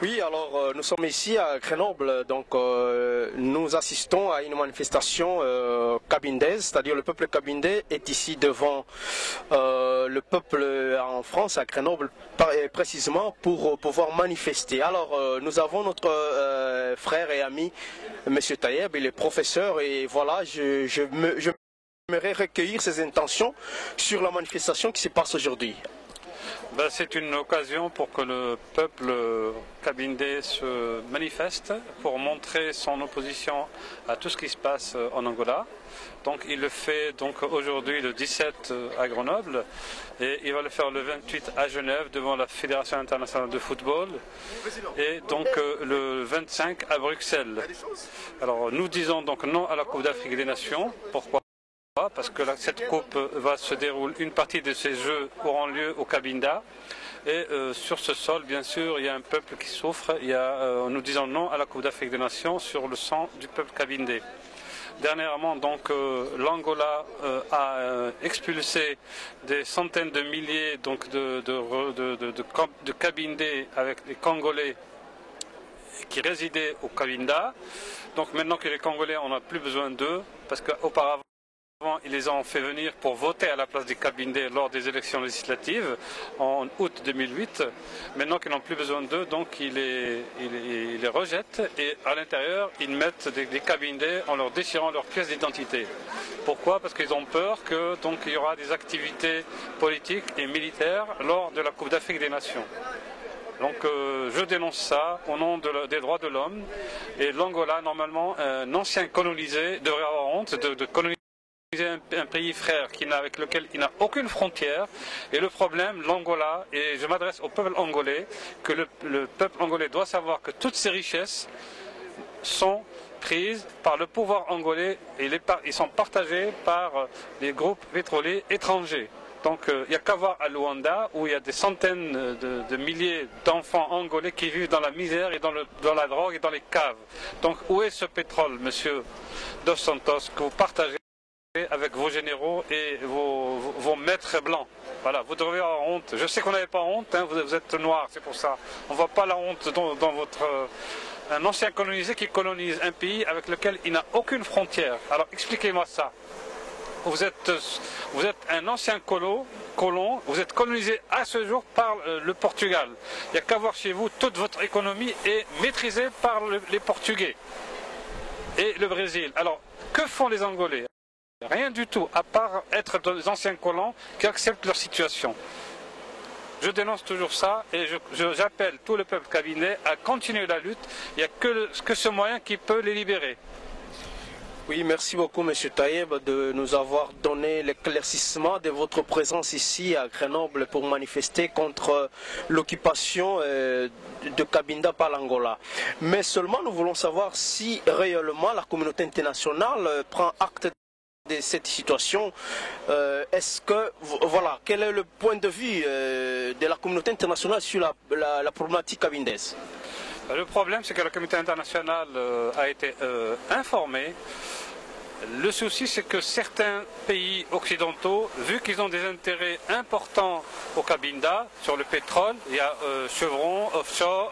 Oui, alors nous sommes ici à Grenoble, donc nous assistons à une manifestation cabindaise, c'est-à-dire le peuple cabindais est ici devant le peuple en France, à Grenoble précisément, pour pouvoir manifester. Alors nous avons notre frère et ami, Monsieur Tayeb, il est professeur et voilà, j'aimerais recueillir ses intentions sur la manifestation qui se passe aujourd'hui. C'est une occasion pour que le peuple cabindé se manifeste pour montrer son opposition à tout ce qui se passe en Angola. Donc il le fait donc aujourd'hui le 17 à Grenoble et il va le faire le 28 à Genève devant la Fédération internationale de football et donc le 25 à Bruxelles. Alors nous disons donc non à la Coupe d'Afrique des Nations. Pourquoi ? Parce que cette coupe va se dérouler, une partie de ces jeux auront lieu au Cabinda et sur ce sol bien sûr il y a un peuple qui souffre, nous disons non à la Coupe d'Afrique des Nations sur le sang du peuple cabindé. Dernièrement donc l'Angola a expulsé des centaines de milliers donc de cabindés avec les Congolais qui résidaient au Cabinda. Donc maintenant que les Congolais on n'a plus besoin d'eux parce qu'auparavant ils les ont fait venir pour voter à la place des cabindés lors des élections législatives en août 2008. Maintenant qu'ils n'ont plus besoin d'eux, donc ils les rejettent et à l'intérieur ils mettent des cabindés en leur déchirant leurs pièces d'identité. Pourquoi ? Parce qu'ils ont peur que donc il y aura des activités politiques et militaires lors de la Coupe d'Afrique des Nations. Donc je dénonce ça au nom des droits de l'homme et l'Angola, normalement un ancien colonisé, devrait avoir honte de coloniser un pays frère avec lequel il n'a aucune frontière. Et le problème, l'Angola, et je m'adresse au peuple angolais, que le peuple angolais doit savoir que toutes ces richesses sont prises par le pouvoir angolais et ils sont partagés par les groupes pétroliers étrangers. Donc il n'y a qu'à voir à Luanda où il y a des centaines de milliers d'enfants angolais qui vivent dans la misère et dans la drogue et dans les caves. Donc où est ce pétrole, monsieur Dos Santos, que vous partagez avec vos généraux et vos maîtres blancs? Voilà, vous devriez avoir honte. Je sais qu'on n'avait pas honte, hein, vous êtes noir, c'est pour ça. On ne voit pas la honte dans votre... un ancien colonisé qui colonise un pays avec lequel il n'a aucune frontière. Alors expliquez-moi ça. Vous êtes un ancien colon, vous êtes colonisé à ce jour par le Portugal. Il n'y a qu'à voir chez vous, toute votre économie est maîtrisée par les Portugais et le Brésil. Alors, que font les Angolais ? Rien du tout, à part être des anciens colons qui acceptent leur situation. Je dénonce toujours ça et j'appelle tout le peuple cabindé à continuer la lutte. Il n'y a que ce moyen qui peut les libérer. Oui, merci beaucoup M. Tayeb de nous avoir donné l'éclaircissement de votre présence ici à Grenoble pour manifester contre l'occupation de Cabinda par l'Angola. Mais seulement nous voulons savoir si réellement la communauté internationale prend acte de cette situation. Est-ce que, voilà, quel est le point de vue de la communauté internationale sur la problématique cabindaise? Le problème, c'est que la communauté internationale a été informée. Le souci, c'est que certains pays occidentaux, vu qu'ils ont des intérêts importants au Cabinda, sur le pétrole, il y a Chevron,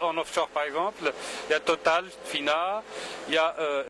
en offshore par exemple, il y a Total, Fina, il y a